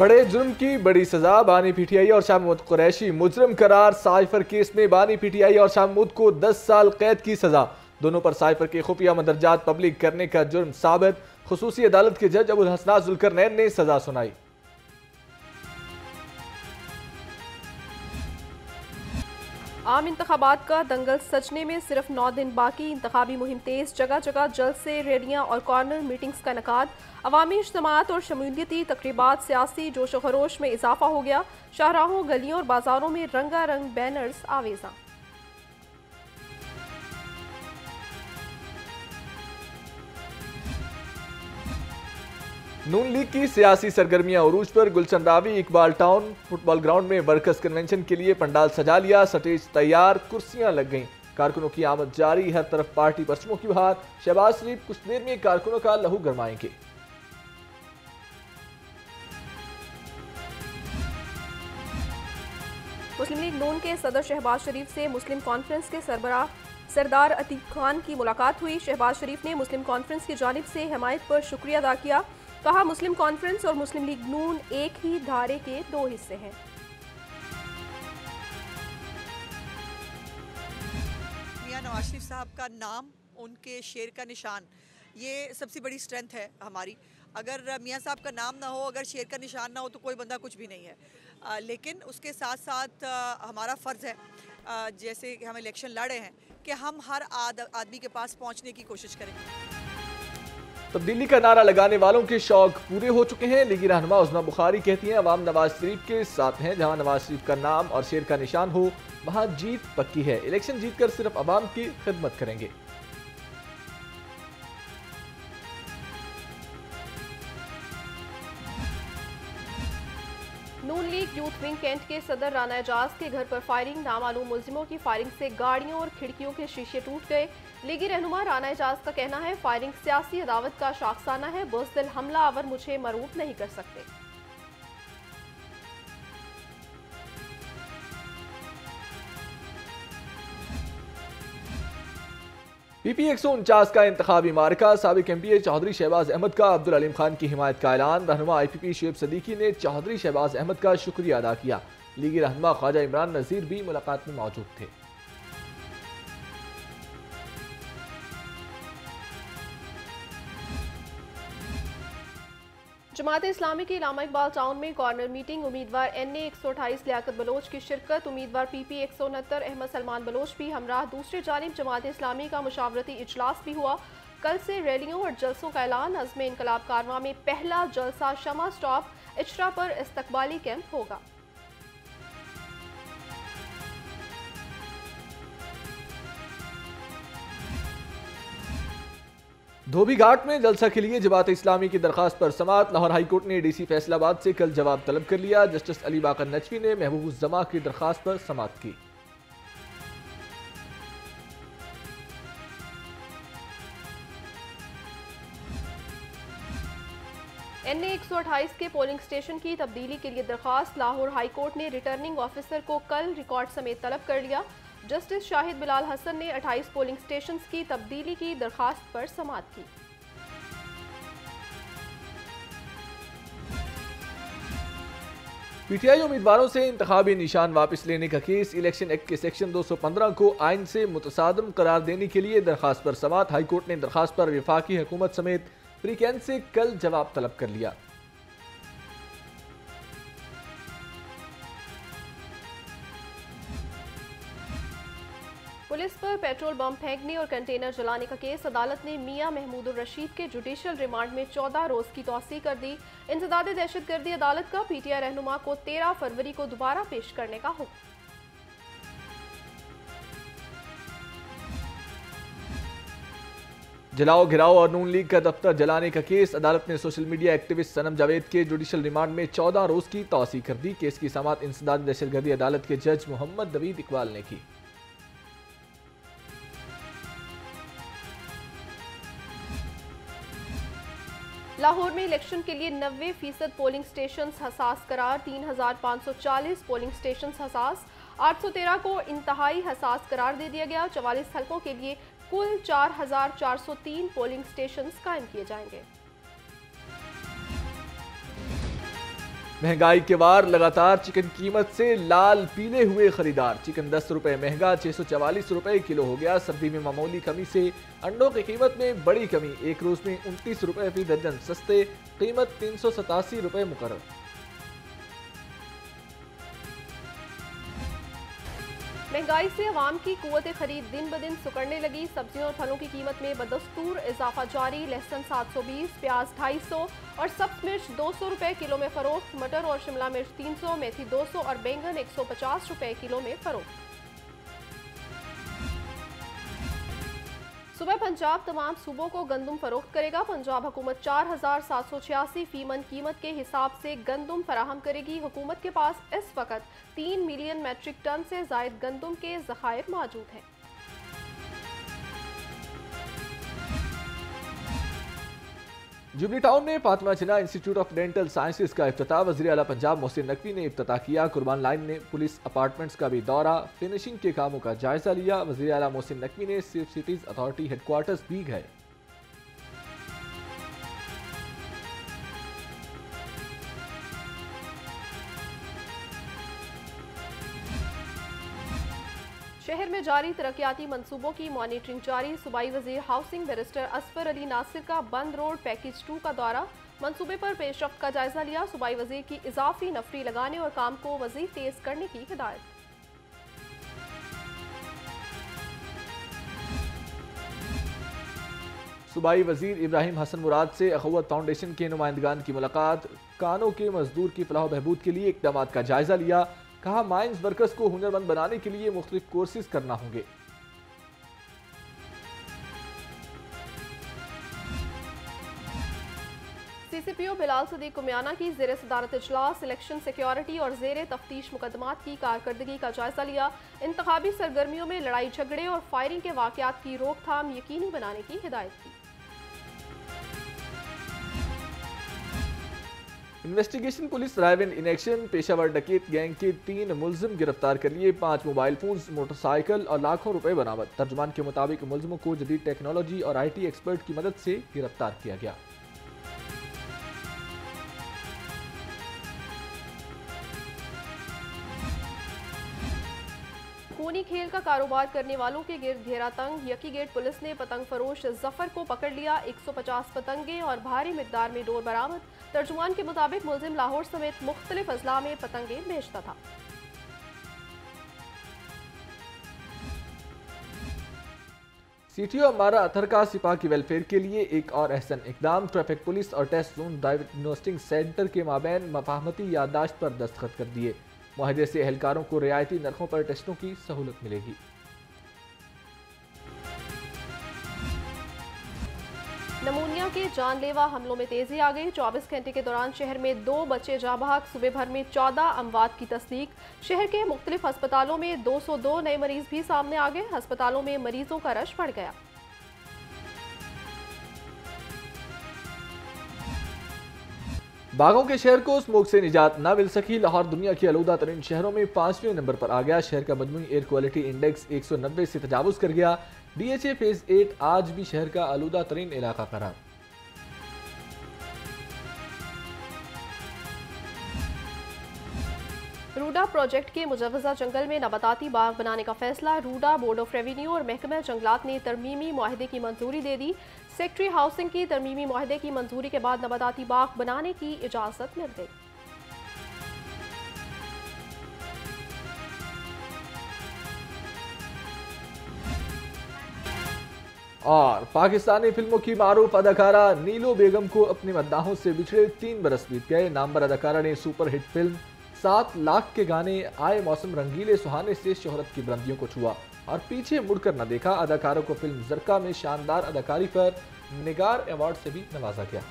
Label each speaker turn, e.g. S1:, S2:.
S1: बड़े जुर्म की बड़ी सजा, बानी पीटीआई और शाह महमूद कुरैशी मुजरिम करार। साइफर केस में बानी पीटीआई और शाह महमूद को 10 साल कैद की सजा। दोनों पर साइफर के खुफिया मदरजात पब्लिक करने का जुर्म साबित। खुसूसी अदालत के जज अबुल हसनात जुल्करनैन ने सजा सुनाई।
S2: आम इंतखाबात का दंगल सजने में सिर्फ 9 दिन बाकी। इंतखाबी मुहिम तेज, जगह जगह जलसे, रैलियां और कॉर्नर मीटिंग्स का इनेकाद। अवामी इज्तिमात और शमूलियती तकरीबात, सियासी जोश खरोश में इजाफा हो गया। शाहराहों, गलियों और बाजारों में रंगारंग बैनर्स आवेजा।
S1: नून लीग की सियासी सरगर्मियां उरूज पर। Gulshan Ravi Iqbal town football ground में वर्कर्स कन्वेंशन के लिए पंडाल सजा लिया। स्टेज तैयार, कुर्सियां लग गईं। कारकुनों की आमद जारी, हर तरफ पार्टी परचमों की बहार। शहबाज शरीफ कुछ देर में कारकुनों का लहू गरमाएंगे।
S2: मुस्लिम लीग नून के सदर शहबाज शरीफ से मुस्लिम कॉन्फ्रेंस के सरबराह सरदार अतीक खान की मुलाकात हुई। शहबाज शरीफ ने मुस्लिम कॉन्फ्रेंस की जानिब से हिमायत पर शुक्रिया अदा किया। कहा, मुस्लिम कॉन्फ्रेंस और मुस्लिम लीग नून एक ही धारे के 2 हिस्से हैं।
S3: मियां नवाज शरीफ साहब का नाम, उनके शेर का निशान, ये सबसे बड़ी स्ट्रेंथ है हमारी। अगर मियां साहब का नाम ना हो, अगर शेर का निशान ना हो तो कोई बंदा कुछ भी नहीं है। लेकिन उसके साथ साथ हमारा फ़र्ज़ है, जैसे कि हम इलेक्शन लड़े हैं, कि हम हर आदमी के पास पहुंचने की कोशिश करें।
S1: तब्दीली का नारा लगाने वालों के शौक पूरे हो चुके हैं। लीगी रहनुमा उज़मा बुखारी कहती हैं, अवाम नवाज शरीफ के साथ हैं। जहां नवाज शरीफ का नाम और शेर का निशान हो, वहां जीत पक्की है। इलेक्शन जीतकर सिर्फ अवाम की खिदमत करेंगे।
S2: नून लीग यूथ विंग कैंट के सदर राना एजाज के घर पर फायरिंग। नामालूम मुलजिमों की फायरिंग से गाड़ियों और खिड़कियों के शीशे टूट गए। लीगी रहनुमा राना एजाज का कहना है, फायरिंग सियासी अदावत का शाखसाना है। बुज़दिल हमलावर मुझे मरूब नहीं कर सकते।
S1: पीपी 149 का इंतखाबी मार्का। साबिक एमपीए चौधरी शहबाज अहमद का अब्दुल अलीम खान की हिमायत का ऐलान। रहनुमा आईपीपी शुएब सदीकी ने चौधरी शहबाज अहमद का शुक्रिया अदा किया। लीगी रहनुमा ख्वाजा इमरान नज़ीर भी मुलाकात में मौजूद थे।
S2: जमात इस्लामी की इलामा इकबाल टाउन में कॉर्नर मीटिंग। उम्मीदवार NA 128 लियाकत बलोच की शिरकत। उम्मीदवार PP 169 अहमद सलमान बलोच भी हमराह। दूसरी जानिब जमात इस्लामी का मुशावरती इजलास भी हुआ। कल से रैलियों और जलसों का ऐलान। अज़्म इनकलाब कारवां में पहला जलसा शमा स्टॉप इचरा पर इस्तकबाली कैंप होगा।
S1: धोबी घाट में जलसा के लिए जमात इस्लामी की दरखास्त पर समाअत। लाहौर हाईकोर्ट ने DC फैसलाबाद से कल जवाब तलब कर लिया। जस्टिस अली बाकर नजफी ने महबूब उज जमा की दरखास्त पर समाअत की।
S2: NA 128 के पोलिंग स्टेशन की तब्दीली के लिए दरखास्त। लाहौर हाईकोर्ट ने रिटर्निंग ऑफिसर को कल रिकॉर्ड समेत तलब कर लिया। जस्टिस शाहिद बिलाल हसन ने 28 पोलिंग स्टेशंस की तब्दीली की दरखास्त पर समाअत की।
S1: पीटीआई उम्मीदवारों से इंतखाबी निशान वापस लेने का केस। इलेक्शन एक्ट के सेक्शन 215 को आइन से मुतसादम करार देने के लिए दरखास्त पर समाअत। हाईकोर्ट ने दरखास्त पर वफाकी हुकूमत समेत प्री कैंट से कल जवाब तलब कर लिया।
S2: पुलिस पर पेट्रोल बम फेंकने और कंटेनर जलाने का केस। अदालत ने मियां महमूदुर रशीद के जुडिशल रिमांड में 14 रोज की तौसीह कर दी। इंसदाद दहशतगर्दी अदालत का PTI रहनुमा को 13 फरवरी को दोबारा पेश करने का हुक्म।
S1: जलाओ घिराओ और नून लीग का दफ्तर जलाने का केस। अदालत ने सोशल मीडिया एक्टिविस्ट सनम जावेद के जुडिशल रिमांड में 14 रोज की तौसीह कर दी। केस की समाअत इंसदाद दहशतगर्दी अदालत के जज मोहम्मद नवीद इकबाल ने की।
S2: लाहौर में इलेक्शन के लिए 90% पोलिंग स्टेशन हसास करार। 3540 पोलिंग स्टेशन हसास। 813 को इंतहाई हसास करार दे दिया गया। 44 हलकों के लिए कुल 4403 पोलिंग स्टेशन कायम किए जाएंगे।
S1: महंगाई के वार लगातार चिकन कीमत से लाल पीले हुए खरीदार। चिकन 10 रुपए महंगा 644 रुपए किलो हो गया। सर्दी में मामूली कमी से अंडों की कीमत में बड़ी कमी। एक रोज में 29 रुपए फी दर्जन सस्ते, कीमत 387 रुपए मुकर्रर।
S2: महंगाई से अवाम की कुव्वत खरीद दिन ब दिन सुकड़ने लगी। सब्जियों और फलों की कीमत में बदस्तूर इजाफा जारी। लहसुन 720, प्याज 250 और सब्ज मिर्च 200 रुपए किलो में फरोख्त। मटर और शिमला मिर्च 300, मेथी 200 और बैंगन 150 रुपए किलो में फरोख्त। सुबह पंजाब तमाम सूबों को गंदुम फरोख्त करेगा। पंजाब हुकूमत 4786 फीमन कीमत के हिसाब से गंदुम फराहम करेगी। हुकूमत के पास इस वक्त 3 मिलियन मैट्रिक टन से जायद गंदुम के ज़खायर मौजूद हैं।
S1: जुबली टाउन में फातिमा जिन्ना इंस्टीट्यूट ऑफ डेंटल साइंसेज का इफ्तिताह। वज़ीर आला पंजाब मोहसिन नकवी ने इफ्तिताह किया। कुर्बान लाइन ने पुलिस अपार्टमेंट्स का भी दौरा, फिनिशिंग के कामों का जायजा लिया। वज़ीर आला मोहसिन नकवी ने सेफ सिटीज अथॉरिटी हेडक्वार्टर्स भी गए।
S2: शहर में जारी तरक्याती मंसूबों की मॉनिटरिंग जारी। सूबाई वजीर हाउसिंग बैरिस्टर असफर अली नासिर का बंद रोड पैकेज 2 का दौरा, मंसूबे पर पेशरफ्त का जायजा लिया। सूबाई वजीर की इजाफी नफरी लगाने और काम को मजीद तेज करने की हिदायत।
S1: सूबाई वजीर इब्राहिम हसन मुराद से अखुवत फाउंडेशन के नुमाइंदगान की मुलाकात। कानों के मजदूर की फलाह बहबूद के लिए इकदाम का जायजा लिया। कहा माइंस वर्कर्स को हुनरमंद बनाने के लिए मुख्तलिफ कोर्सेज करना होंगे।
S2: CCPO बिलाल सदीक कुमियाना की ज़ेर सदारत इजलास इलेक्शन सिक्योरिटी और ज़ेर तफ्तीश मुकदमात की कारकर्दगी का जायजा लिया। इंतखाबी सरगर्मियों में लड़ाई झगड़े और फायरिंग के वाकयात की रोकथाम यकीनी बनाने की हिदायत की।
S1: Investigation police drive in action. Peshawar डकैत गैंग के 3 मुलजिम गिरफ्तार कर लिए। 5 मोबाइल फोन्स, मोटरसाइकिल और लाखों रुपए बरामद। तर्जुमान के मुताबिक मुलजिमों को जदीद टेक्नोलॉजी और IT एक्सपर्ट की मदद से गिरफ्तार किया गया।
S2: खूनी खेल का कारोबार करने वालों के गिर्द घेरा तंग। यकी गेट पुलिस ने पतंग फरोश जफर को पकड़ लिया। 150 पतंगे और भारी मिकदार में डोर बरामद। तर्जुमान के मुताबिक मुलजिम लाहौर समेत मुख्तलिफ अजला में पतंगे बेचता था।
S1: CTO अमारा अतर का सिपाह की वेलफेयर के लिए एक और अहसन इकदाम। ट्रैफिक पुलिस और टेस्ट जोन डायग्नोस्टिक सेंटर के माबैन मफाहमती याददाश्त पर दस्तखत कर दिए। मुआहदे से एहलकारों को रियायती नरखों पर टेस्टों की सहूलत मिलेगी।
S2: नमूनिया के जानलेवा हमलों में तेजी आ गई। 24 घंटे के दौरान शहर में 2 बच्चे जाँ बहक। सुबह भर में 14 अमवात की तस्दीक। शहर के मुख्तलिफ अस्पतालों में 202 नए मरीज भी सामने आ गए। अस्पतालों में मरीजों का रश बढ़ गया।
S1: बागों के शहर को स्मोक से निजात न मिल सकी। लाहौर दुनिया के आलूदा तरीन शहरों में 5वें नंबर पर आ गया। शहर का मजमूई एयर क्वालिटी इंडेक्स 190 से तजावुज कर गया। DHA फेज 8 आज भी शहर का आलूदा तरीन इलाका करार।
S2: रूडा प्रोजेक्ट के मुजवजा जंगल में नबाताती बाग बनाने का फैसला। रूडा बोर्ड ऑफ रेवेन्यू और महकमा जंगलात ने तरमीमी मुआहदे की मंजूरी दे दी। सेक्रेटरी हाउसिंग की तरमीमी मुआहदे की मंजूरी के बाद नबाताती बाग बनाने की इजाजत मिल गई।
S1: और पाकिस्तानी फिल्मों की मारूफ अदाकारा नीलू बेगम को अपने मद्दाहों से बिछड़े 3 बरस बीत गए। नामवर अदाकारा ने सुपरहिट फिल्म 7 लाख के गाने आए मौसम रंगीले सुहाने से शोहरत की बुलंदियों को छुआ और पीछे मुड़कर न देखा। अदाकारों को फिल्म जरका में शानदार अदाकारी पर निगार अवार्ड से भी नवाजा गया।